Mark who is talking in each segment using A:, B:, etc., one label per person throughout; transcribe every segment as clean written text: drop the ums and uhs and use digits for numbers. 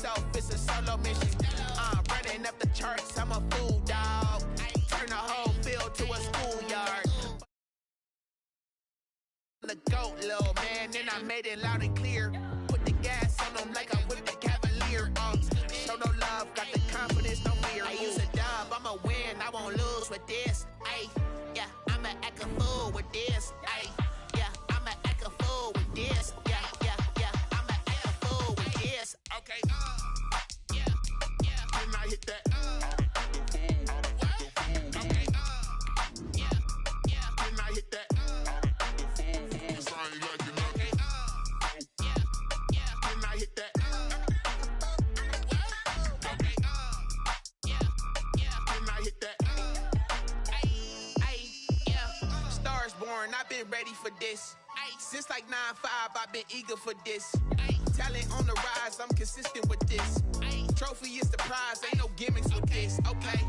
A: myself, it's a solo mission. Running up the charts, I'm a fool, dog. Turn the whole field to a schoolyard. The goat, little man, then I made it loud and clear. Put the gas on them like I whipped the Cavalier. Show no love, got the confidence, no fear. I use a dub, I'ma win, I won't lose with this. Ay, yeah, I'ma act a fool with this. Ay, yeah, I'ma act a fool with this. Yeah, yeah, yeah, I'ma act a fool with this. Okay, yeah, yeah, then I hit that. I've been ready for this. Since like 9-5, I've been eager for this. Talent on the rise, I'm consistent with this. Trophy is the prize, ain't no gimmicks with this. Okay,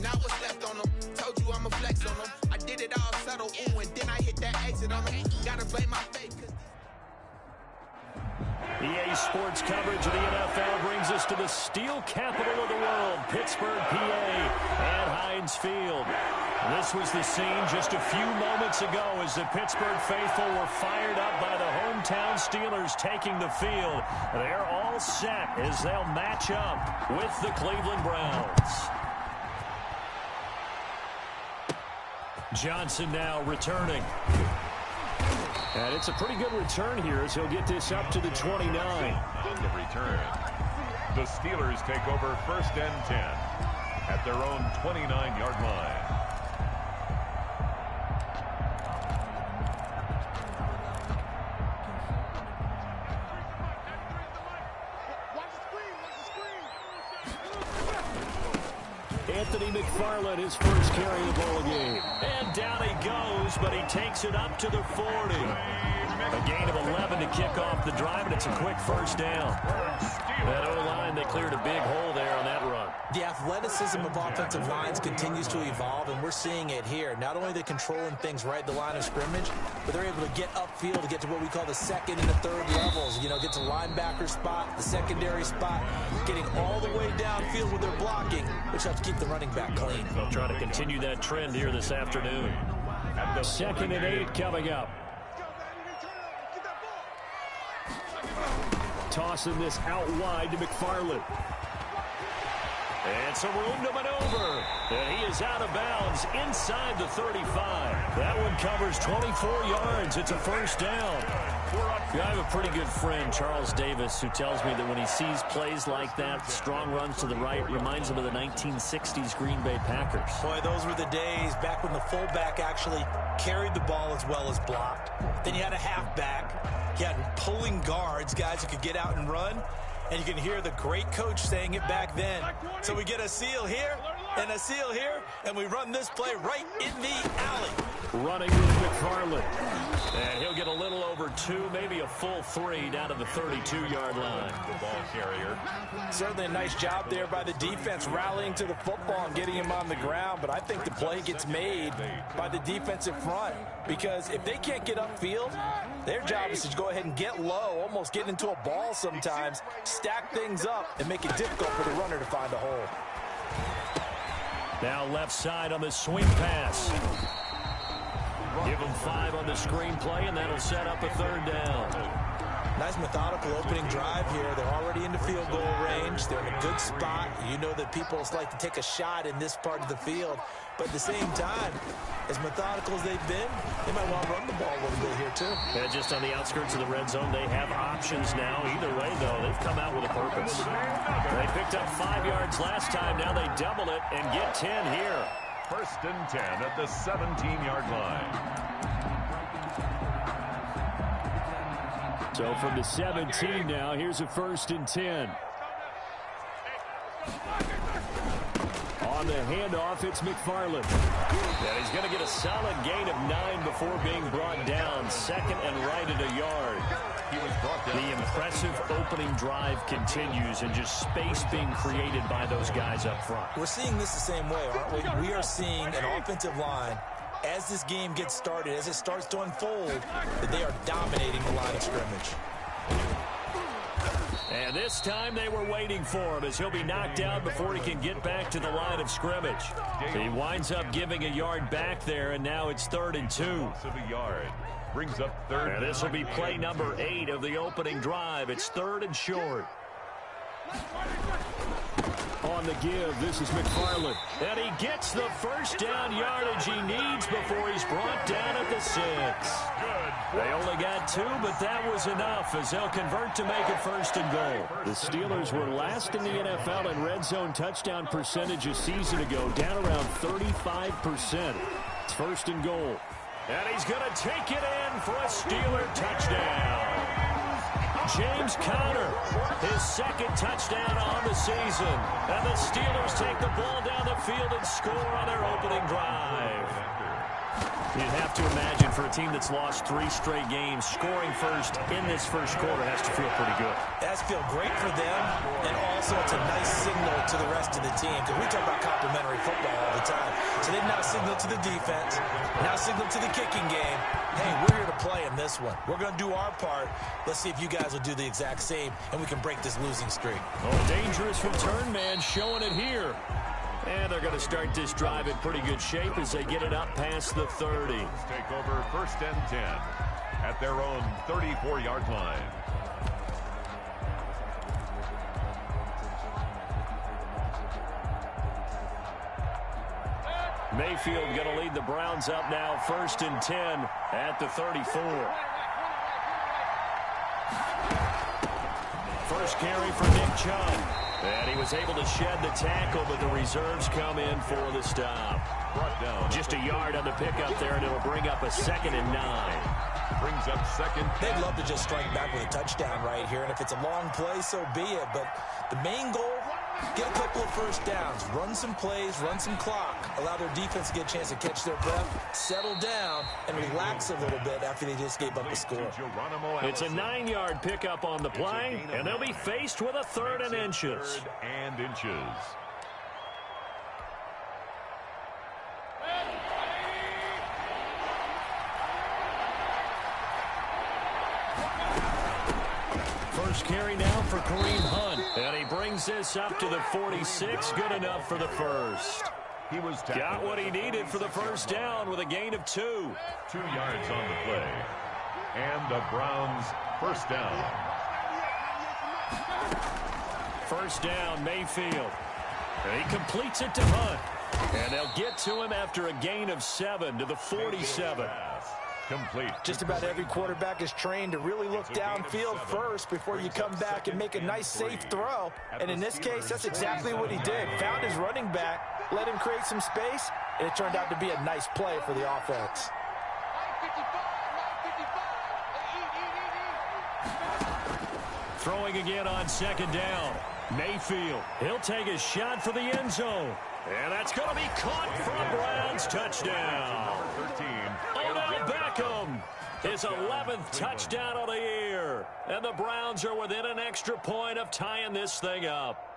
A: now what's left on them? Told you I'ma flex on them. I did it all subtle, ooh, and then I hit that exit on them. Gotta blame my fate.
B: EA Sports coverage of the NFL brings us to the steel capital of the world, Pittsburgh, PA, at Heinz Field. This was the scene just a few moments ago as the Pittsburgh faithful were fired up by the hometown Steelers taking the field. They're all set as they'll match up with the Cleveland Browns. Johnson now returning. And it's a pretty good return here as he'll get this up to the 29.
C: On the return, the Steelers take over 1st and 10 at their own 29-yard line.
B: Anthony McFarland, his first carry of the ball game. And down he goes, but he takes it up to the 40. A gain of 11 to kick off the drive, and it's a quick first down. That O-line, they cleared a big hole there on that run.
D: The athleticism of offensive lines continues to evolve, and we're seeing it here. Not only are they controlling things right at the line of scrimmage, but they're able to get upfield to get to what we call the second and the third levels. You know, get to linebacker spot, the secondary spot, getting all the way downfield with their blocking, which helps keep the running back clean.
B: They'll try to continue that trend here this afternoon. At the 2nd and 8 coming up. Tossing this out wide to McFarland. And some room to maneuver. And he is out of bounds inside the 35. That one covers 24 yards. It's a first down. I have a pretty good friend, Charles Davis, who tells me that when he sees plays like that, strong runs to the right, reminds him of the 1960s Green Bay Packers.
D: Boy, those were the days back when the fullback actually carried the ball as well as blocked. Then you had a halfback. You had pulling guards, guys who could get out and run. And you can hear the great coach saying it back then. So we get a seal here and a seal here, and we run this play right in the alley.
B: Running with McFarland. And he'll get a little over 2, maybe a full 3 down to the 32-yard line. The ball carrier.
D: Certainly a nice job there by the defense rallying to the football and getting him on the ground. But I think the play gets made by the defensive front. Because if they can't get upfield, their job is to go ahead and get low, almost get into a ball sometimes, stack things up, and make it difficult for the runner to find a hole.
B: Now left side on the swing pass. Give them 5 on the screen play, and that'll set up a 3rd down.
D: Nice methodical opening drive here. They're already into field goal range. They're in a good spot. You know that people like to take a shot in this part of the field. But at the same time, as methodical as they've been, they might want to run the ball a little bit here too.
B: Yeah, just on the outskirts of the red zone, they have options now. Either way, though, they've come out with a purpose. They picked up 5 yards last time. Now they double it and get 10 here.
C: 1st and 10 at the 17-yard line.
B: So from the 17 now, here's a 1st and 10. On the handoff, it's McFarland. And he's going to get a solid gain of 9 before being brought down. 2nd and right at a yard. He was brought down. The impressive opening drive continues, and just space being created by those guys up front.
D: We're seeing this the same way, aren't we? We are seeing an offensive line, as this game gets started, as it starts to unfold, that they are dominating the line of scrimmage.
B: And this time they were waiting for him as he'll be knocked out before he can get back to the line of scrimmage. He winds up giving a yard back there, and now it's 3rd and 2.
C: Of a yard. Brings up 3rd.
B: And this will be play number 8 of the opening drive. It's 3rd and short. On the give, this is McFarland. And he gets the first down yardage he needs before he's brought down at the 6. They only got 2, but that was enough as they'll convert to make it 1st and goal. The Steelers were last in the NFL in red zone touchdown percentage a season ago, down around 35%. It's 1st and goal. And he's going to take it in for a Steeler touchdown. James Conner, his 2nd touchdown on the season. And the Steelers take the ball down the field and score on their opening drive. You'd have to imagine for a team that's lost 3 straight games, scoring first in this first quarter has to feel pretty good.
D: It has to feel great for them, and also it's a nice signal to the rest of the team, because we talk about complementary football all the time. So they've now signaled to the defense, now signaled to the kicking game, hey, we're here to play in this one. We're going to do our part. Let's see if you guys will do the exact same, and we can break this losing streak.
B: Oh, dangerous return man showing it here. And they're going to start this drive in pretty good shape as they get it up past the 30.
C: Take over 1st and 10 at their own 34-yard line.
B: Mayfield going to lead the Browns up now 1st and 10 at the 34. First carry for Nick Chubb. And he was able to shed the tackle, but the reserves come in for the stop.
C: Brought down.
B: Just a yard on the pickup there, and it'll bring up a 2nd and 9.
C: Brings up 2nd.
D: They'd love to just strike back with a touchdown right here, and if it's a long play, so be it. But the main goal, get a couple of first downs, run some plays, run some clock, allow their defense to get a chance to catch their breath, settle down, and relax a little bit after they just gave up a score.
B: It's a 9-yard pickup on the play, and they'll be faced with a 3rd and inches.
C: 3rd and inches.
B: First carry now for Kareem Hunt. And he brings this up to the 46. Good enough for the first.
C: He was
B: got what he needed for the first down with a gain of 2.
C: 2 yards on the play. And the Browns first down.
B: First down, Mayfield. And he completes it to Hunt. And they'll get to him after a gain of 7 to the 47.
C: Complete.
D: Just about every quarterback is trained to really look downfield first before you come back and make a nice, safe throw. And in this case, that's exactly what he did. Found his running back, let him create some space, and it turned out to be a nice play for the offense.
B: Throwing again on 2nd down. Mayfield, he'll take a shot for the end zone. And that's going to be caught for a Browns touchdown.
C: 13.
B: Odell Beckham, his 11th touchdown of the year. And the Browns are within an extra point of tying this thing up.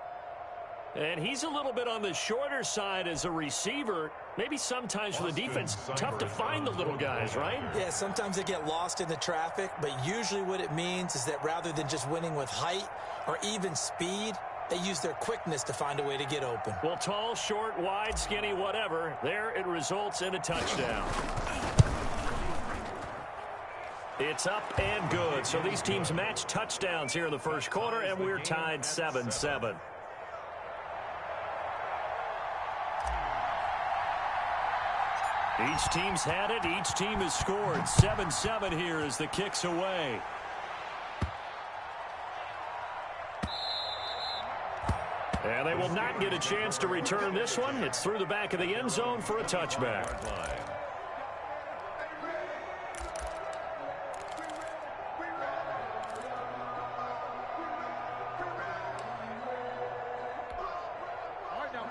B: And he's a little bit on the shorter side as a receiver. Maybe sometimes for the defense, tough to find the little guys, right?
D: Yeah, sometimes they get lost in the traffic, but usually what it means is that rather than just winning with height or even speed, they use their quickness to find a way to get open.
B: Well, tall, short, wide, skinny, whatever, there it results in a touchdown. It's up and good. So these teams match touchdowns here in the first quarter, and we're tied 7-7. Each team's had it. Each team has scored. 7-7 here as the kick's away. And they will not get a chance to return this one. It's through the back of the end zone for a touchback.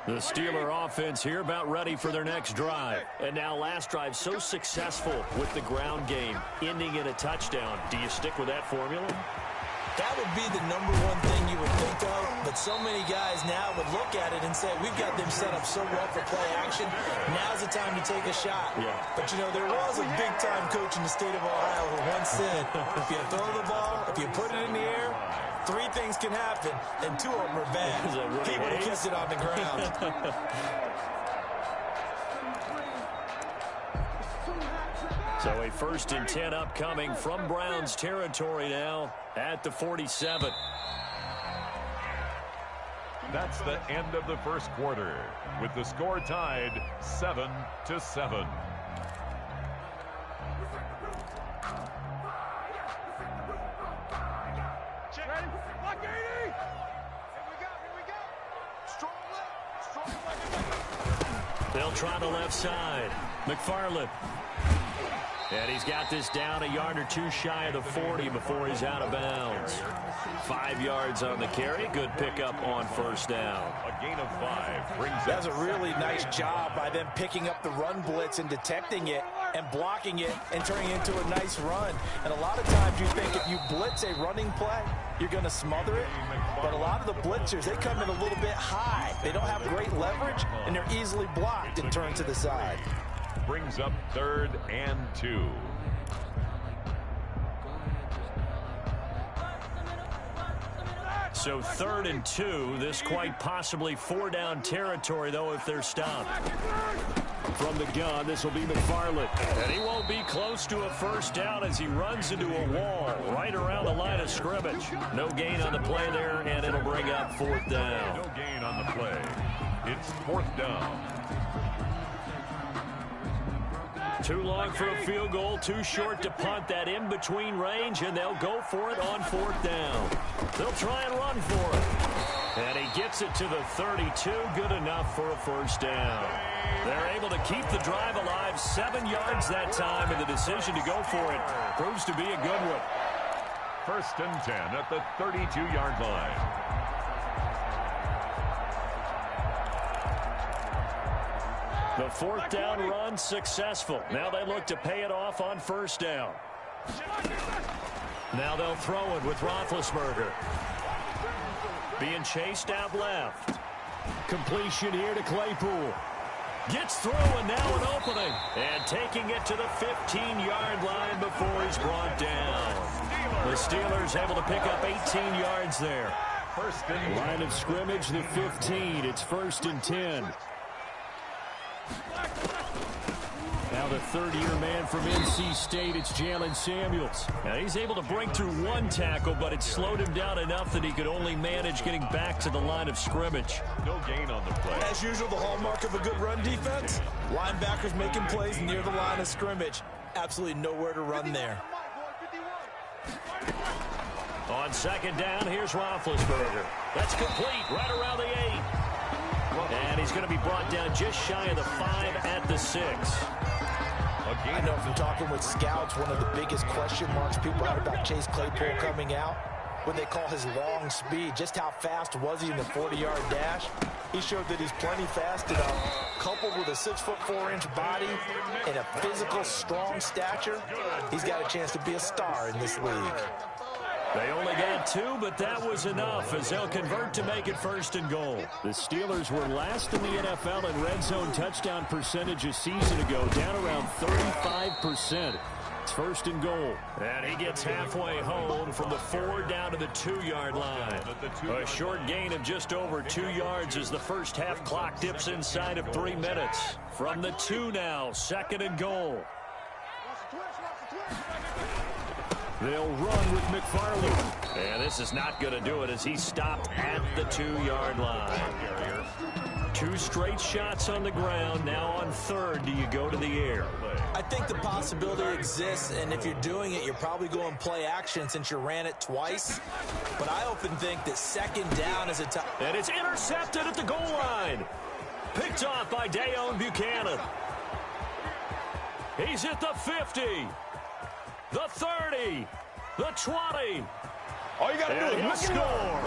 B: The Steeler offense here about ready for their next drive. And now last drive so successful with the ground game, ending in a touchdown. Do you stick with that formula?
D: That would be the number one thing you would think of, but so many guys now would look at it and say, we've got them set up so well for play action, now's the time to take a shot.
B: Yeah.
D: But, you know, there was a big-time coach in the state of Ohio who once said, if you throw the ball, if you put it in the air, Three things can happen, and two of them are bad.
B: Really
D: He would have kept it on the ground.
B: So a 1st and 10 upcoming from Browns territory now at the 47.
C: That's the end of the first quarter, with the score tied 7-7.
E: Ready? Lock 80! Here we go. Strong left.
B: They'll try the left side. McFarland. And he's got this down a yard or two shy of the 40 before he's out of bounds. 5 yards on the carry. Good pickup on first down.
C: A gain of 5 brings up.
D: That's a really nice job by them picking up the run blitz and detecting it and blocking it and turning it into a nice run. And a lot of times you think if you blitz a running play, you're going to smother it. But a lot of the blitzers, they come in a little bit high. They don't have great leverage, and they're easily blocked and turned to the side.
C: Brings up 3rd and 2.
B: So 3rd and 2. This quite possibly 4-down territory, though, if they're stopped. From the gun, this will be McFarland. And he won't be close to a first down as he runs into a wall right around the line of scrimmage. No gain on the play there, and it'll bring up 4th down.
C: No gain on the play. It's 4th down.
B: Too long for a field goal, too short to punt. That in-between range, and they'll go for it on 4th down. They'll try and run for it. And he gets it to the 32, good enough for a first down. They're able to keep the drive alive, 7 yards that time, and the decision to go for it proves to be a good one.
C: 1st and 10 at the 32-yard line.
B: The 4th down run successful. Now they look to pay it off on first down. Now they'll throw it with Roethlisberger. Being chased out left. Completion here to Claypool. Gets through, and now an opening. And taking it to the 15-yard line before he's brought down. The Steelers able to pick up 18 yards there. Line of scrimmage, the 15. It's 1st and 10. Now the third-year man from NC State, it's Jalen Samuels. Now he's able to break through one tackle, but it slowed him down enough that he could only manage getting back to the line of scrimmage.
C: No gain on the play.
D: As usual, the hallmark of a good run defense, linebackers making plays near the line of scrimmage. Absolutely nowhere to run there.
B: On 2nd down, here's Roethlisberger. That's complete right around the 8. And he's going to be brought down just shy of the 5 at the 6.
D: I know from talking with scouts, one of the biggest question marks people have about Chase Claypool coming out, what they call his long speed. Just how fast was he in the 40-yard dash? He showed that he's plenty fast enough, coupled with a 6'4" body and a physical, strong stature. He's got a chance to be a star in this league.
B: They only got 2, but that was enough as they'll convert to make it 1st and goal. The Steelers were last in the NFL in red zone touchdown percentage a season ago, down around 35%. It's 1st and goal. And he gets halfway home from the 4 down to the 2-yard line. A short gain of just over 2 yards as the first half clock dips inside of 3 minutes. From the 2 now, 2nd and goal. They'll run with McFarland. And this is not going to do it as he's stopped at the 2-yard line. 2 straight shots on the ground. Now on 3rd, do you go to the air?
D: I think the possibility exists, and if you're doing it, you're probably going play action since you ran it twice. But I often think that 2nd down is a tough.
B: And it's intercepted at the goal line. Picked off by Dayon Buchanan. He's at the 50. The 30, the 20.
E: All you got to do is
B: score.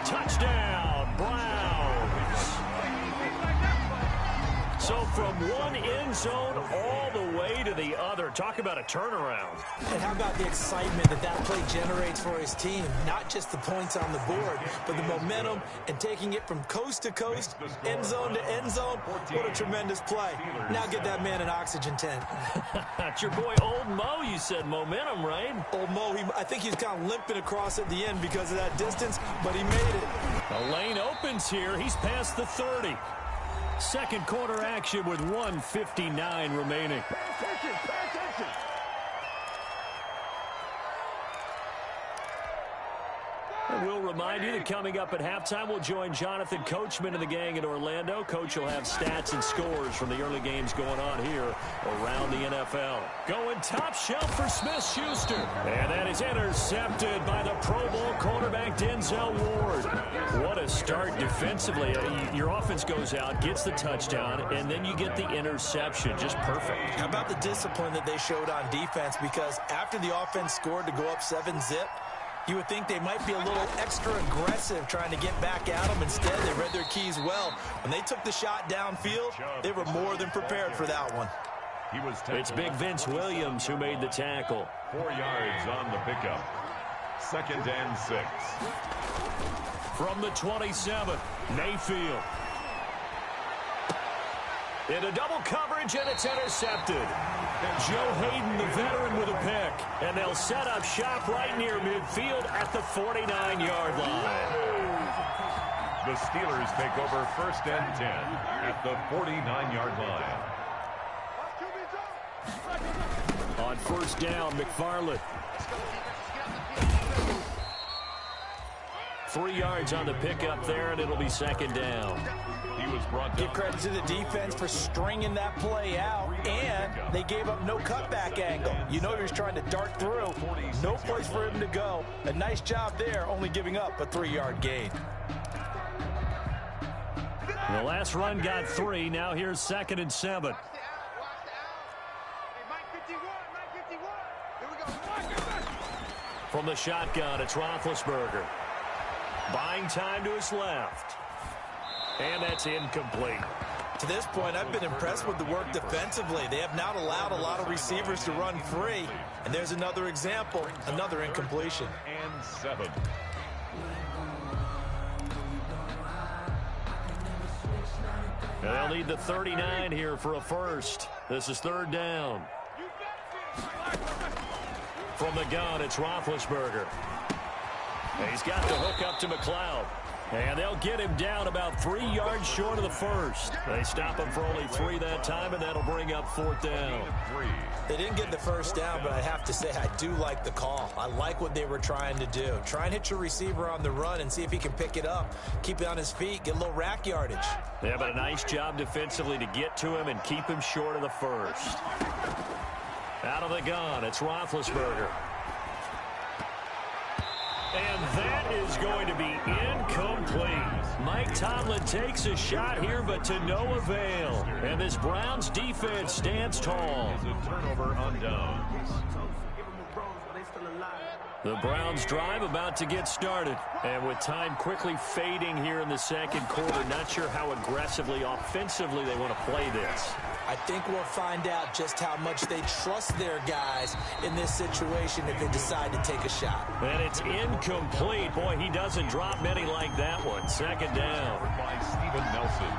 B: Touchdown, Browns. So from one end zone all the way to the other. Talk about a turnaround.
D: And how about the excitement that play generates for his team? Not just the points on the board, but the momentum and taking it from coast to coast, end zone to end zone. What a tremendous play. Now get that man an oxygen tent.
B: That's your boy Old Mo. You said momentum, right?
D: Old Mo, I think he's kind of limping across at the end because of that distance, but he made it.
B: The lane opens here. He's past the 30. Second quarter action with 1:59 remaining.
E: Pay attention, pay attention.
B: And we'll remind you that coming up at halftime, we'll join Jonathan Coachman and the gang in Orlando. Coach will have stats and scores from the early games going on here around the NFL. Going top shelf for Smith-Schuster. And that is intercepted by the Pro Bowl quarterback Denzel Ward. What a start defensively. Your offense goes out, gets the touchdown, and then you get the interception. Just perfect.
D: How about the discipline that they showed on defense? Because after the offense scored to go up 7-zip, you would think they might be a little extra aggressive trying to get back at them. Instead, they read their keys well. When they took the shot downfield, they were more than prepared for that one.
B: It's Big Vince Williams who made the tackle.
C: 4 yards on the pickup. 2nd and 6.
B: From the 27, Mayfield. Into double coverage, and it's intercepted. Joe Hayden, the veteran, with a pick. And they'll set up shop right near midfield at the 49-yard line.
C: The Steelers take over 1st and 10 at the 49-yard line.
B: On 1st down, McFarland. 3 yards on the pickup there, and it'll be 2nd down.
C: He was brought down.
D: Give credit to the defense for stringing that play out, and they gave up no cutback angle. You know he was trying to dart through. No place for him to go. A nice job there, only giving up a 3-yard gain.
B: The last run got 3. Now here's 2nd and 7. From the shotgun, it's Roethlisberger. Buying time to his left. And that's incomplete.
D: To this point, I've been impressed with the work defensively. They have not allowed a lot of receivers to run free. And there's another example, another incompletion.
C: And 7.
B: They'll need the 39 here for a first. This is 3rd down. From the gun, it's Roethlisberger. He's got the hook up to McLeod. And they'll get him down about 3 yards short of the first. They stop him for only 3 that time, and that'll bring up 4th down.
D: They didn't get the first down, but I have to say I do like the call. I like what they were trying to do. Try and hit your receiver on the run and see if he can pick it up. Keep it on his feet, get a little rack yardage.
B: Yeah, but a nice job defensively to get to him and keep him short of the first. Out of the gun, it's Roethlisberger. And that is going to be incomplete. Mike Tomlin takes a shot here, but to no avail. And this Browns defense stands tall.
C: It's a turnover on downs.
B: The Browns drive about to get started. And with time quickly fading here in the second quarter, not sure how aggressively, offensively they want to play this.
D: I think we'll find out just how much they trust their guys in this situation if they decide to take a shot.
B: And it's incomplete. Boy, he doesn't drop many like that one. 2nd down.
C: By Steven Nelson.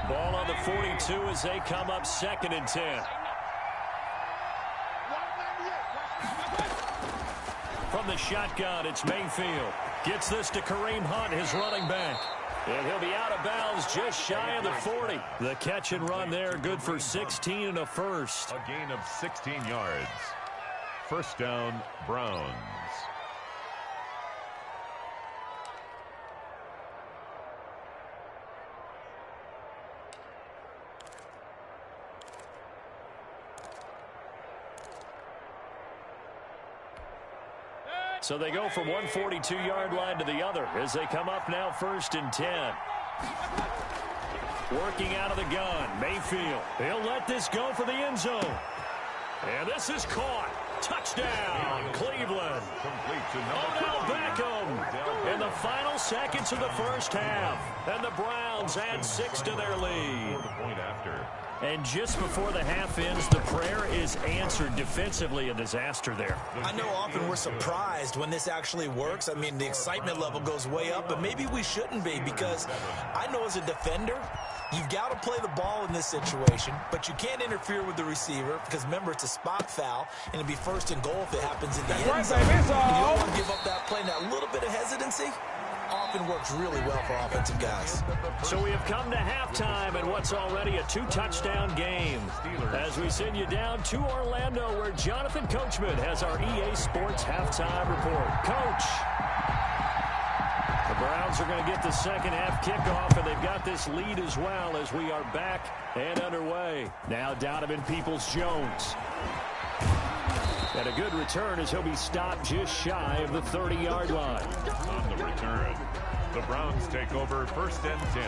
B: Ball on the 42 as they come up 2nd and 10. From the shotgun, it's Mayfield. Gets this to Kareem Hunt, his running back. And he'll be out of bounds just shy of the 40. The catch and run there, good for 16 and a first.
C: A gain of 16 yards. 1st down, Browns.
B: So they go from one 42-yard line to the other as they come up now 1st and 10. Working out of the gun, Mayfield. He'll let this go for the end zone. And this is caught. Touchdown, Cleveland.
C: Complete to
B: Odell Beckham. And the final seconds of the first half. And the Browns add 6 to their lead.
C: Point after.
B: And just before the half ends, the prayer is answered. Defensively, a disaster there.
D: I know often we're surprised when this actually works. I mean, the excitement level goes way up, but maybe we shouldn't be, because I know as a defender, you've got to play the ball in this situation, but you can't interfere with the receiver because, remember, it's a spot foul, and it'd be first and goal if it happens in the end zone. And you don't want to give up that play. That little bit of hesitancy often works really well for offensive guys.
B: So we have come to halftime in what's already a 2-touchdown game. As we send you down to Orlando, where Jonathan Coachman has our EA Sports halftime report. Coach. The Browns are going to get the second half kickoff, and they've got this lead as well as we are back and underway. Now Donovan Peoples-Jones. And a good return as he'll be stopped just shy of the 30-yard line.
C: On the return, the Browns take over first and 10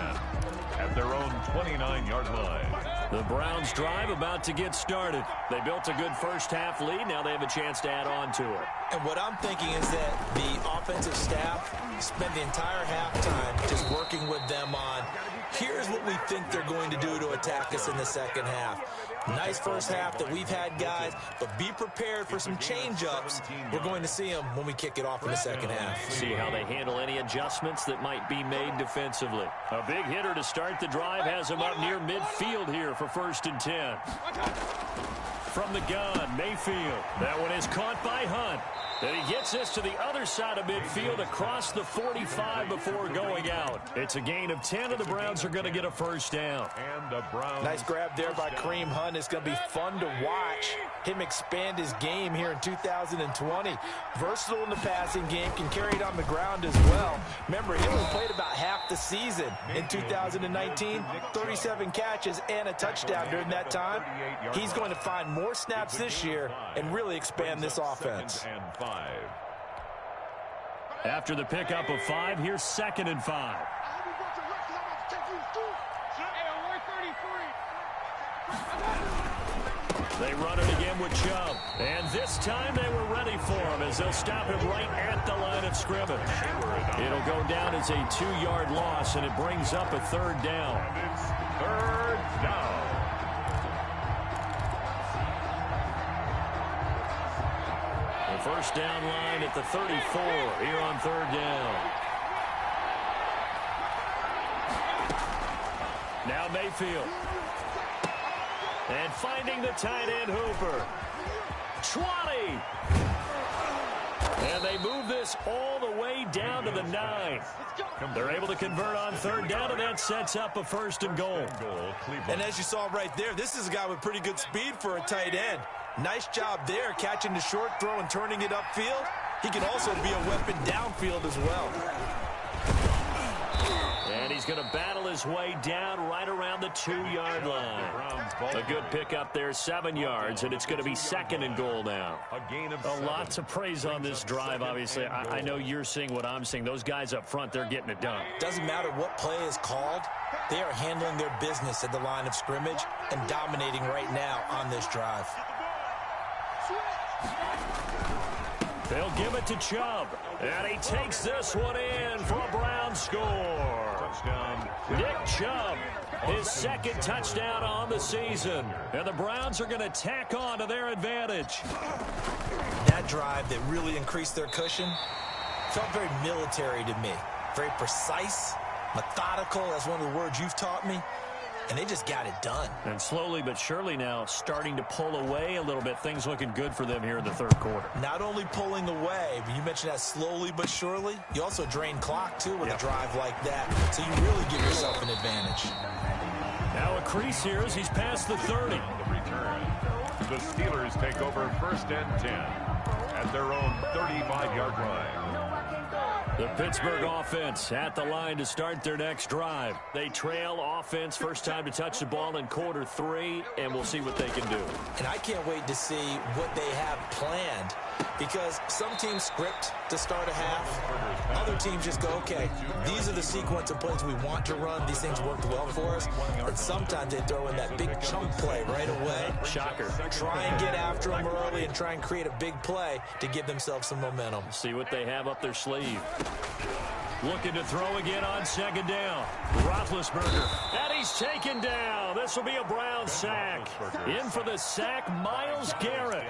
C: at their own 29-yard line.
B: The Browns drive about to get started. They built a good first half lead. Now they have a chance to add on to it.
D: And what I'm thinking is that the offensive staff spent the entire halftime just working with them on, here's what we think they're going to do to attack us in the second half. Nice first half that we've had, guys, but be prepared for some change-ups. We're going to see them when we kick it off in the second half.
B: See how they handle any adjustments that might be made defensively. A big hitter to start the drive has him up near midfield here for first and 10. From the gun, Mayfield. That one is caught by Hunt. And he gets this to the other side of midfield across the 45 before going out. It's a gain of 10, and the Browns are going to get a first down.
C: And the Browns.
D: Nice grab there by Kareem Hunt. It's going to be fun to watch him expand his game here in 2020. Versatile in the passing game, can carry it on the ground as well. Remember, he only played about half the season in 2019. 37 catches and a touchdown during that time. He's going to find more snaps this year and really expand this offense.
B: After the pickup of 5, here's 2nd and 5. They run it again with Chubb. And this time they were ready for him as they'll stop him right at the line of scrimmage. It'll go down as a 2-yard loss, and it brings up a 3rd down.
C: And it's 3rd down.
B: The first down line at the 34 here on 3rd down. Now Mayfield. And finding the tight end Hooper. 20. And they move this all the way down to the 9. They're able to convert on 3rd down, and that sets up a 1st and goal.
D: And as you saw right there, this is a guy with pretty good speed for a tight end. Nice job there, catching the short throw and turning it upfield. He can also be a weapon downfield as well.
B: And he's going to battle his way down right around the 2-yard line. A good pickup there, 7 yards, and it's going to be 2nd and goal now. A lot to praise on this drive, obviously. I know you're seeing what I'm seeing. Those guys up front, they're getting it done.
D: Doesn't matter what play is called. They are handling their business at the line of scrimmage and dominating right now on this drive.
B: They'll give it to Chubb, and he takes this one in for a Brown score.
C: Touchdown.
B: Nick Chubb, his 2nd touchdown on the season, and the Browns are going to tack on to their advantage.
D: That drive that really increased their cushion felt very military to me. Very precise, methodical, that's one of the words you've taught me. And they just got it done.
B: And slowly but surely now starting to pull away a little bit. Things looking good for them here in the 3rd quarter.
D: Not only pulling away, but you mentioned that slowly but surely. You also drain clock, too, with a drive like that. So you really give yourself an advantage.
B: Now a crease here as he's past the 30.
C: The return. The Steelers take over 1st and 10 at their own 35-yard line.
B: The Pittsburgh offense at the line to start their next drive. They trail offense, first time to touch the ball in quarter 3, and we'll see what they can do.
D: And I can't wait to see what they have planned, because some teams script to start a half. Other teams just go, okay, these are the sequence of plays we want to run. These things worked well for us. And sometimes they throw in that big chunk play right away.
B: Shocker.
D: Try and get after them early and try and create a big play to give themselves some momentum.
B: See what they have up their sleeve. Looking to throw again on second down. Roethlisberger. And he's taken down. This will be a Brown sack. In for the sack, Myles Garrett.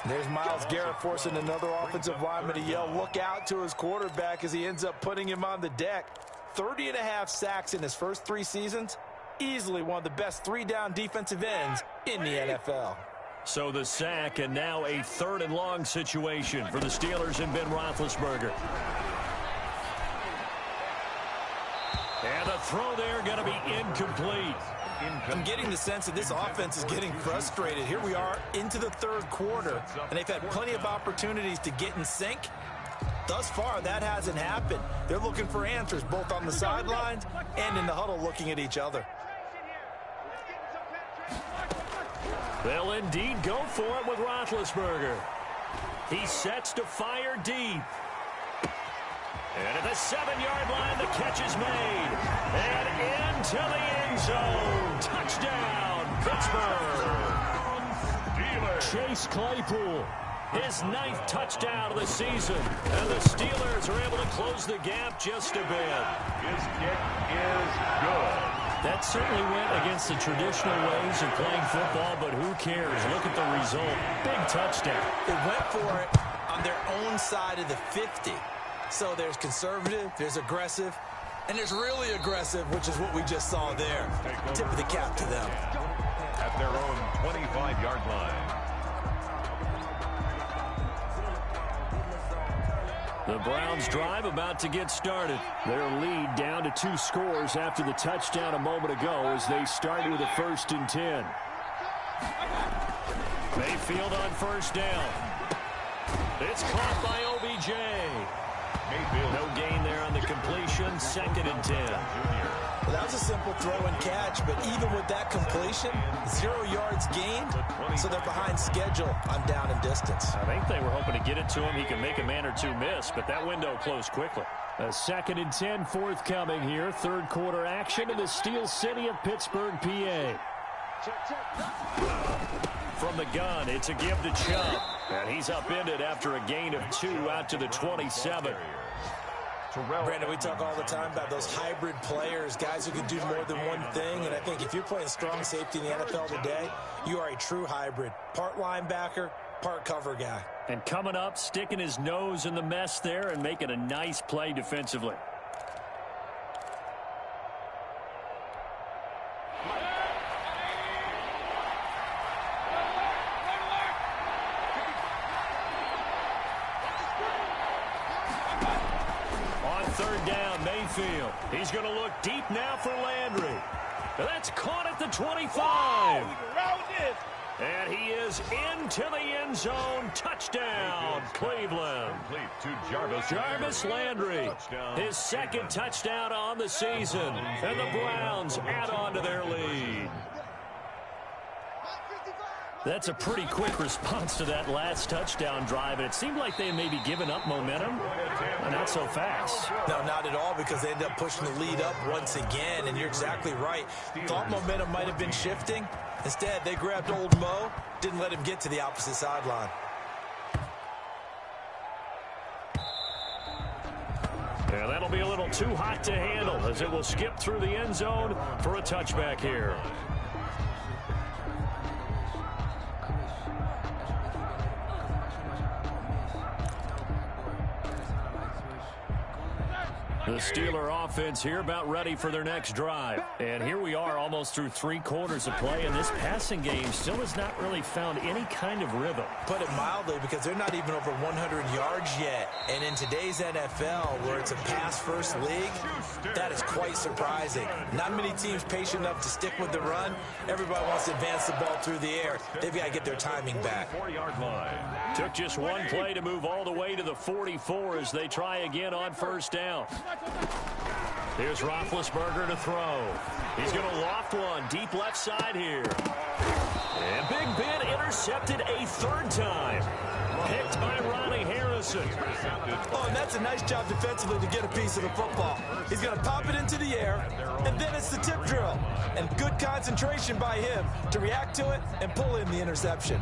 D: There's Myles Garrett forcing another offensive lineman to yell, look out, to his quarterback as he ends up putting him on the deck. 30.5 sacks in his first 3 seasons. Easily one of the best 3-down defensive ends in the NFL.
B: So the sack, and now a 3rd and long situation for the Steelers and Ben Roethlisberger. And the throw there going to be incomplete.
D: I'm getting the sense that this offense is getting frustrated. Here we are into the 3rd quarter, and they've had plenty of opportunities to get in sync. Thus far, that hasn't happened. They're looking for answers both on the sidelines and in the huddle looking at each other.
B: They'll indeed go for it with Roethlisberger. He sets to fire deep. And at the 7-yard line, the catch is made. And into the end zone. Touchdown, Pittsburgh. Chase Claypool, his 9th touchdown of the season. And the Steelers are able to close the gap just a bit.
C: His kick is good.
B: That certainly went against the traditional ways of playing football, but who cares? Look at the result. Big touchdown.
D: They went for it on their own side of the 50. So there's conservative, there's aggressive, and there's really aggressive, which is what we just saw there. Tip of the cap to them.
C: At their own 25-yard line.
B: The Browns drive about to get started. Their lead down to 2 scores after the touchdown a moment ago as they start with a 1st and 10. Mayfield on 1st down. It's caught by OBJ.
C: Mayfield.
B: No gain there on the completion. 2nd and 10.
D: Well, that was a simple throw and catch, but even with that completion, 0 yards gained, so they're behind schedule on down and distance.
B: I think they were hoping to get it to him. He can make a man or 2 miss, but that window closed quickly. A 2nd and 10 forthcoming here. 3rd quarter action in the Steel City of Pittsburgh, PA. From the gun, it's a give to Chubb. And he's upended after a gain of 2 out to the 27.
D: Brandon, we talk all the time about those hybrid players, guys who can do more than one thing. And I think if you're playing strong safety in the NFL today, you are a true hybrid. Part linebacker, part cover guy.
B: And coming up, sticking his nose in the mess there and making a nice play defensively. Mayfield. He's going to look deep now for Landry. That's caught at the 25. And he is into the end zone. Touchdown, Cleveland. Jarvis Landry, his 2nd touchdown on the season. And the Browns add on to their lead. That's a pretty quick response to that last touchdown drive, and it seemed like they may be giving up momentum. Not so fast.
D: No, not at all, because they ended up pushing the lead up once again, and you're exactly right. Thought momentum might have been shifting. Instead, they grabbed old Mo, didn't let him get to the opposite sideline.
B: Yeah, that'll be a little too hot to handle as it will skip through the end zone for a touchback here. The Steeler offense here about ready for their next drive. And here we are almost through 3 quarters of play, and this passing game still has not really found any kind of rhythm.
D: Put it mildly, because they're not even over 100 yards yet. And in today's NFL, where it's a pass-first league, that is quite surprising. Not many teams patient enough to stick with the run. Everybody wants to advance the ball through the air. They've got to get their timing back.
C: 4-yard line.
B: Took just one play to move all the way to the 44 as they try again on 1st down. Here's Roethlisberger to throw. He's going to loft one deep left side here. And Big Ben intercepted a 3rd time. Picked by Ronnie Harrison.
D: Oh, and that's a nice job defensively to get a piece of the football. He's going to pop it into the air, and then it's the tip drill. And good concentration by him to react to it and pull in the interception.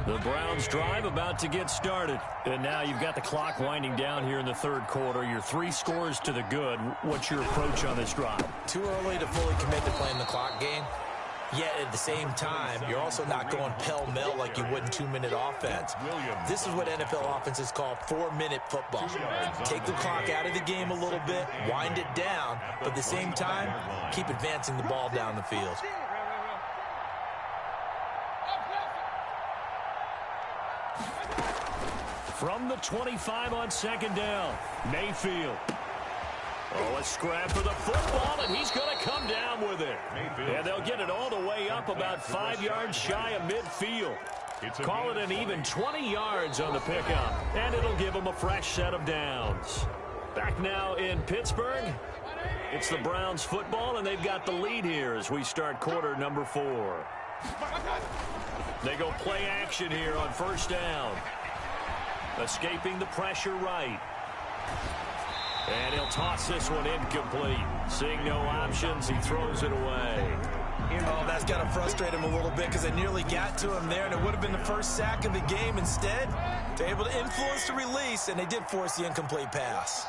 B: The Browns drive about to get started. And now you've got the clock winding down here in the third quarter. You're 3 scores to the good. What's your approach on this drive?
D: Too early to fully commit to playing the clock game. Yet at the same time, you're also not going pell-mell like you would in 2-minute offense. This is what NFL offenses call 4-minute football. Take the clock out of the game a little bit, wind it down, but at the same time, keep advancing the ball down the field.
B: From the 25 on second down, Mayfield. Oh, a scrap for the football, and he's going to come down with it. And they'll get it all the way up about 5 yards shy of midfield. Call it an even 20 yards on the pickup, and it'll give them a fresh set of downs. Back now in Pittsburgh, it's the Browns football, and they've got the lead here as we start quarter number 4. They go play action here on first down. Escaping the pressure right. And he'll toss this one incomplete. Seeing no options, he throws it away.
D: Oh, that's got to frustrate him a little bit because they nearly got to him there, and it would have been the first sack of the game. Instead, they're able to influence the release, and they did force the incomplete pass.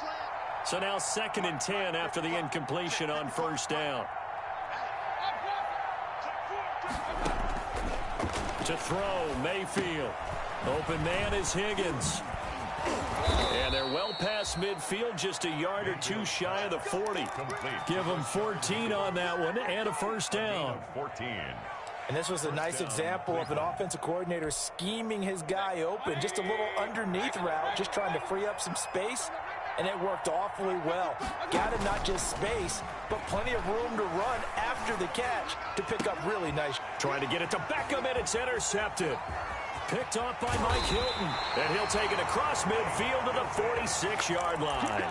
B: So now 2nd and 10 after the incompletion on first down. To throw, Mayfield. Open man is Higgins. And they're well past midfield, just a yard or 2 shy of the 40. Give them 14 on that one and a first down.
C: 14.
D: And this was a nice example of an offensive coordinator scheming his guy open. Just a little underneath route, just trying to free up some space. And it worked awfully well. Got him not just space, but plenty of room to run after the catch to pick up really nice.
B: Trying to get it to Beckham, and it's intercepted. Picked off by Mike Hilton, and he'll take it across midfield to the 46-yard line.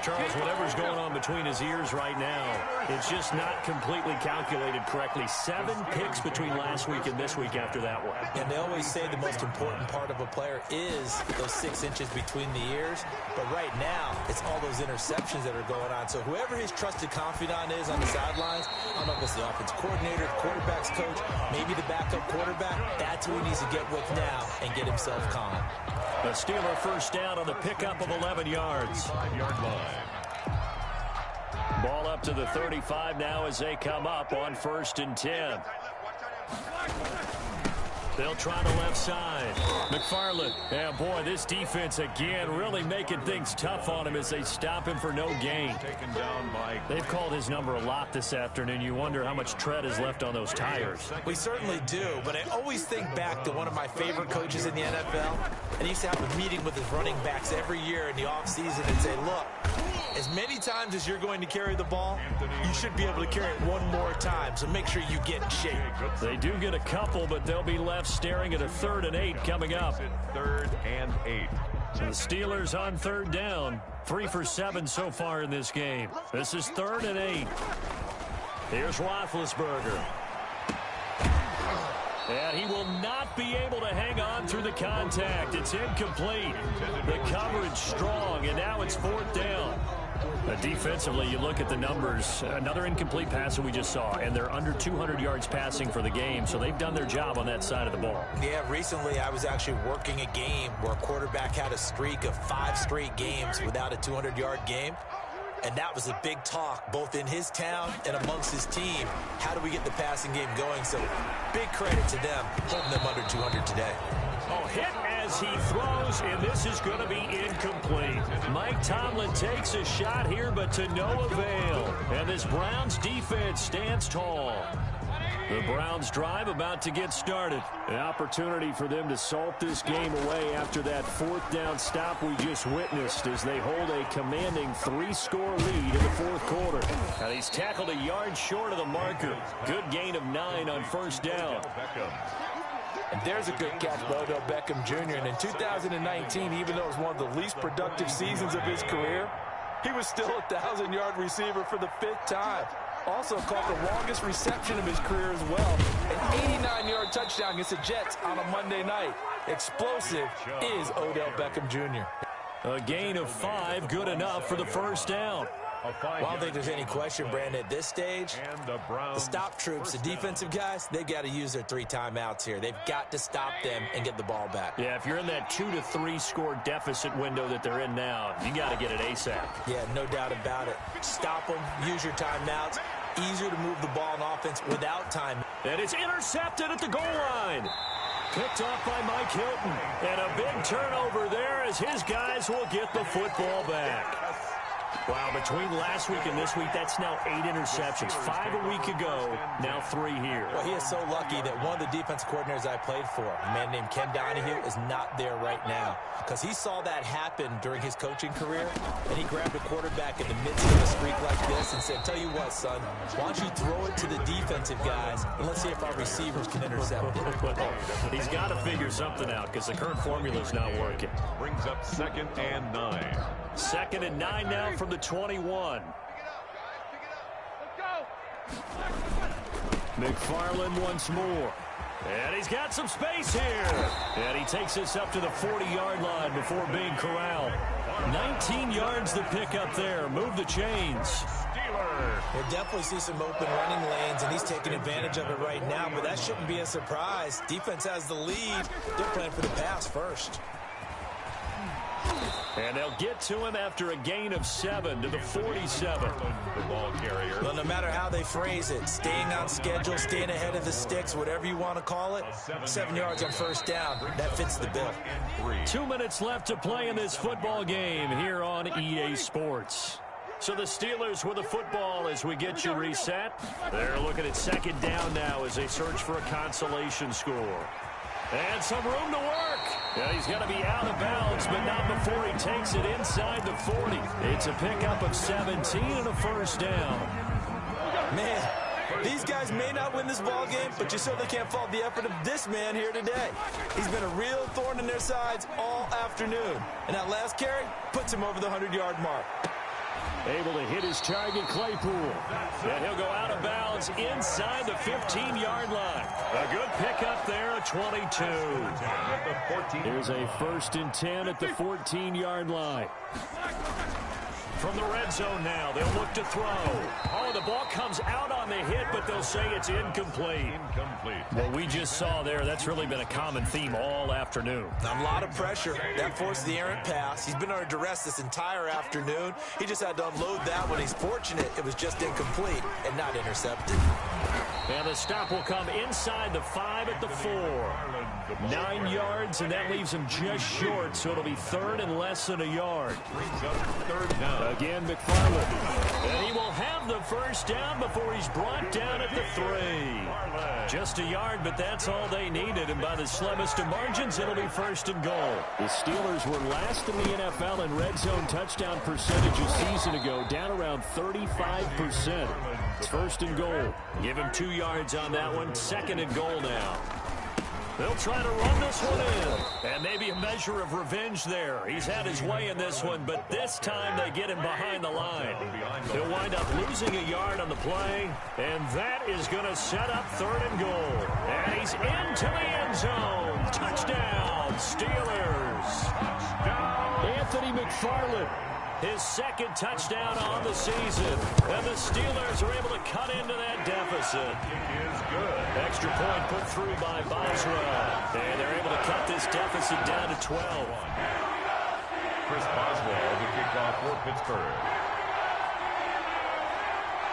B: Charles, whatever's going on between his ears right now, it's just not completely calculated correctly. 7 picks between last week and this week after that one.
D: And they always say the most important part of a player is those 6 inches between the ears. But right now, it's all those interceptions that are going on. So whoever his trusted confidant is on the sidelines, I don't know if it's the offense coordinator, the quarterback's coach, maybe the backup quarterback, that's who he needs to get with now and get himself calm.
B: A Steeler first down on the pickup of 11 yards.
C: 5-yard line.
B: Ball up to the 35 now as they come up on 1st and 10. They'll try the left side. McFarland. Yeah, boy, this defense again really making things tough on him as they stop him for no gain.
C: Taken down by...
B: They've called his number a lot this afternoon. You wonder how much tread is left on those tires.
D: We certainly do, but I always think back to one of my favorite coaches in the NFL. And he used to have a meeting with his running backs every year in the offseason and say, look, as many times as you're going to carry the ball, you should be able to carry it one more time, so make sure you get in shape.
B: They do get a couple, but they'll be left staring at a 3rd and 8 coming up.
C: 3rd and 8.
B: So the Steelers on 3rd down. 3 for 7 so far in this game. This is 3rd and 8. Here's Roethlisberger. And he will not be able to hang on through the contact. It's incomplete. The coverage strong, and now it's 4th down. Defensively, you look at the numbers. Another incomplete pass that we just saw, and they're under 200 yards passing for the game, so they've done their job on that side of the ball.
D: Yeah, recently I was actually working a game where a quarterback had a streak of 5 straight games without a 200-yard game. And that was a big talk, both in his town and amongst his team. How do we get the passing game going? So big credit to them, holding them under 200 today.
B: Oh, hit as he throws, and this is going to be incomplete. Mike Tomlin takes a shot here, but to no avail. And this Browns defense stands tall. The Browns drive about to get started. An opportunity for them to salt this game away after that 4th down stop we just witnessed as they hold a commanding 3-score lead in the 4th quarter. Now he's tackled a yard short of the marker. Good gain of 9 on 1st down.
D: And there's a good catch by Odell Beckham Jr. And in 2019, even though it was one of the least productive seasons of his career, he was still a 1,000-yard receiver for the 5th time. Also caught the longest reception of his career as well. An 89-yard touchdown against the Jets on a Monday night. Explosive is Odell Beckham Jr.
B: A gain of 5, good enough for the first down.
D: I don't think there's any question, Brandon, at this stage, the stop troops, the defensive guys, they got to use their 3 timeouts here. They've got to stop them and get the ball back.
B: Yeah, if you're in that 2 to 3 score deficit window that they're in now, you got to get it ASAP.
D: Yeah, no doubt about it. Stop them, use your timeouts. Easier to move the ball on offense without time.
B: And it's intercepted at the goal line. Picked off by Mike Hilton. And a big turnover there as his guys will get the football back. Wow, between last week and this week, that's now 8 interceptions. 5 a week ago, now 3 here.
D: Well, he is so lucky that one of the defense coordinators I played for, a man named Ken Donahue, is not there right now. Because he saw that happen during his coaching career, and he grabbed a quarterback in the midst of a streak like this and said, tell you what, son, why don't you throw it to the defensive guys, and let's see if our receivers can intercept it.
B: He's got to figure something out because the current formula's not working.
C: Brings up 2nd and 9.
B: 2nd and 9 now from the 21. McFarland once more. And he's got some space here. And he takes us up to the 40-yard line before being corralled. 19 yards to pick up there. Move the chains.
D: We'll definitely see some open running lanes, and he's taking advantage of it right now, but that shouldn't be a surprise. Defense has the lead. They're playing for the pass first.
B: And they'll get to him after a gain of 7 to the 47.
C: The ball carrier.
D: Well, no matter how they phrase it, staying on schedule, staying ahead of the sticks, whatever you want to call it, 7 yards on first down, that fits the bill.
B: 2 minutes left to play in this football game here on EA Sports. So the Steelers with the football as we get you reset. They're looking at 2nd down now as they search for a consolation score. And some room to work. Yeah, he's got to be out of bounds, but not before he takes it inside the 40. It's a pickup of 17 and a first down.
D: Man, these guys may not win this ball game, but you certainly can't fault the effort of this man here today. He's been a real thorn in their sides all afternoon. And that last carry puts him over the 100-yard mark.
B: Able to hit his target, Claypool. And he'll go out of bounds inside the 15-yard line. A good pickup there, a 22. Here's a 1st and 10 at the 14-yard line. From the red zone now, they'll look to throw. Oh, the ball comes out on the hit, but they'll say it's incomplete. What we just saw there, that's really been a common theme all afternoon.
D: A lot of pressure. That forced the errant pass. He's been under duress this entire afternoon. He just had to unload that one. He's fortunate it was just incomplete and not intercepted.
B: And the stop will come inside the 5 at the 4. 9 yards, and that leaves him just short, so it'll be 3rd and less than a yard. Again, McFarland. And he will have the first down before he's brought down at the 3. Just a yard, but that's all they needed, and by the slimmest of margins, it'll be 1st and goal. The Steelers were last in the NFL in red zone touchdown percentage a season ago, down around 35%. It's 1st and goal. Give him 2 yards on that one. 2nd and goal now. They'll try to run this one in. And maybe a measure of revenge there. He's had his way in this one, but this time they get him behind the line. He'll wind up losing a yard on the play, and that is going to set up 3rd and goal. And he's into the end zone. Touchdown, Steelers. Anthony McFarland. His 2nd touchdown on the season. And the Steelers are able to cut into that deficit. Extra point put through by Boswell. And they're able to cut this deficit down to 12.
C: Chris Boswell to kick off for Pittsburgh.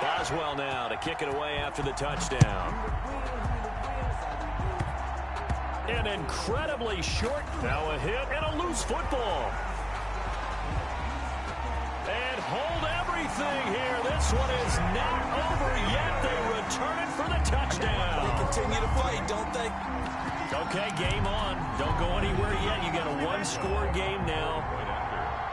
B: Boswell now to kick it away after the touchdown. An incredibly short, now a hit and a loose football. And hold everything here. This one is not over yet. They return it for the touchdown.
D: They continue to fight, don't they?
B: Okay, game on. Don't go anywhere yet. You got a 1-score game now.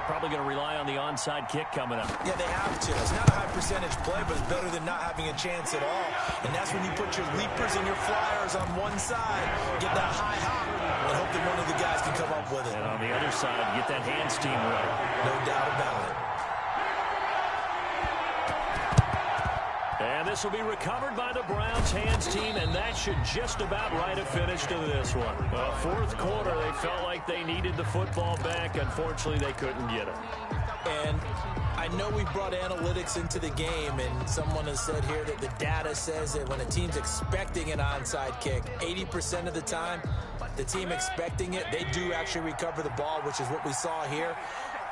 B: Probably going to rely on the onside kick coming up.
D: Yeah, they have to. It's not a high percentage play, but it's better than not having a chance at all. And that's when you put your leapers and your flyers on one side, get that high hop, and hope that one of the guys can come up with it.
B: And on the other side, get that hands team right.
D: No doubt about it.
B: And this will be recovered by the Browns hands team, and that should just about write a finish to this one. Fourth quarter, they felt like they needed the football back. Unfortunately, they couldn't get it.
D: And I know we brought analytics into the game, and someone has said here that the data says that when a team's expecting an onside kick, 80% of the time, the team expecting it, they do actually recover the ball, which is what we saw here.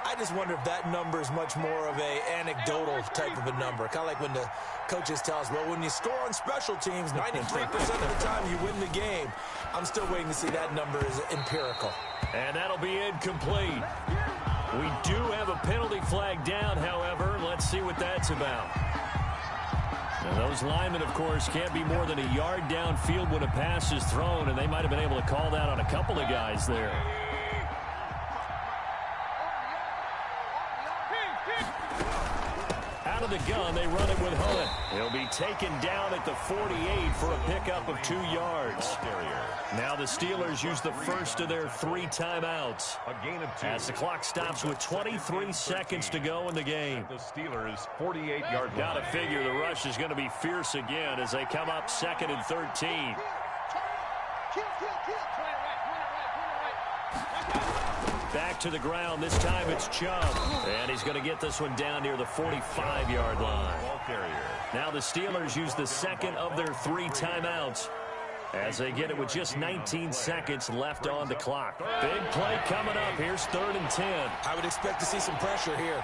D: I just wonder if that number is much more of a anecdotal type of a number. Kind of like when the coaches tell us, well, when you score on special teams, 93% of the time you win the game. I'm still waiting to see that number is empirical.
B: And that'll be incomplete. We do have a penalty flag down, however. Let's see what that's about. And those linemen, of course, can't be more than a yard downfield when a pass is thrown, and they might have been able to call that on a couple of guys there. Out of the gun, they run it with Hunt. He'll be taken down at the 48 for a pickup of 2 yards. Now the Steelers use the first of their 3 timeouts.
C: A gain of 2.
B: As the clock stops with 23 seconds to go in the game.
C: The Steelers' 48-yard line.
B: Got to figure the rush is going to be fierce again as they come up 2nd and 13. Back to the ground. This time it's Chubb. And he's going to get this one down near the 45-yard line. Now the Steelers use the second of their 3 timeouts as they get it with just 19 seconds left on the clock. Big play coming up. Here's 3rd and 10.
D: I would expect to see some pressure here.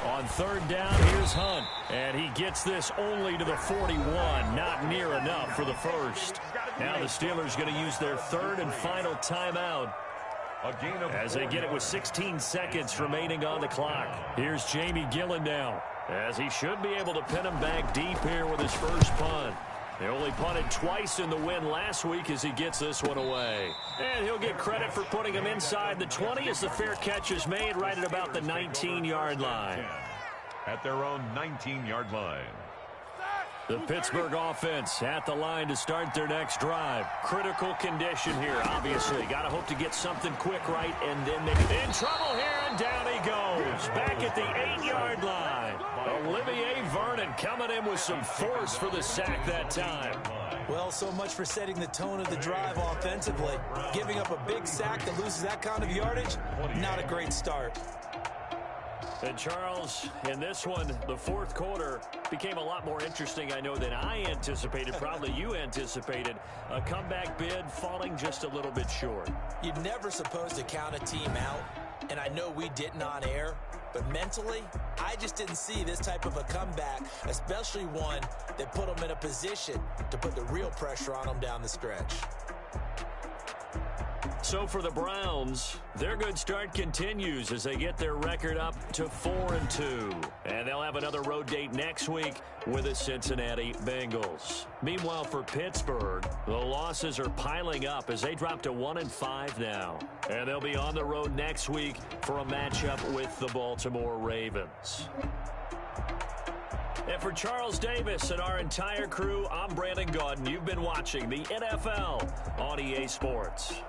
B: On 3rd down, here's Hunt. And he gets this only to the 41. Not near enough for the first. Now the Steelers going to use their 3rd and final timeout as they get it with 16 seconds remaining on the clock. Here's Jamie Gillen now, as he should be able to pin him back deep here with his first punt. They only punted twice in the win last week as he gets this one away. And he'll get credit for putting him inside the 20 as the fair catch is made right at about the 19-yard line.
C: At their own 19-yard line.
B: The Pittsburgh offense at the line to start their next drive. Critical condition here, obviously. Got to hope to get something quick right, and then maybe in trouble here, and down he goes. Back at the 8-yard line. Olivier Vernon coming in with some force for the sack that time.
D: Well, so much for setting the tone of the drive offensively. Giving up a big sack that loses that kind of yardage, not a great start.
B: And Charles, in this one, the 4th quarter became a lot more interesting, I know, than I anticipated. Probably you anticipated. A comeback bid falling just a little bit short.
D: You're never supposed to count a team out, and I know we didn't on air, but mentally, I just didn't see this type of a comeback, especially one that put them in a position to put the real pressure on them down the stretch.
B: So for the Browns, their good start continues as they get their record up to 4-2. And they'll have another road date next week with the Cincinnati Bengals. Meanwhile, for Pittsburgh, the losses are piling up as they drop to 1-5 now. And they'll be on the road next week for a matchup with the Baltimore Ravens. And for Charles Davis and our entire crew, I'm Brandon Gaudin. You've been watching the NFL on EA Sports.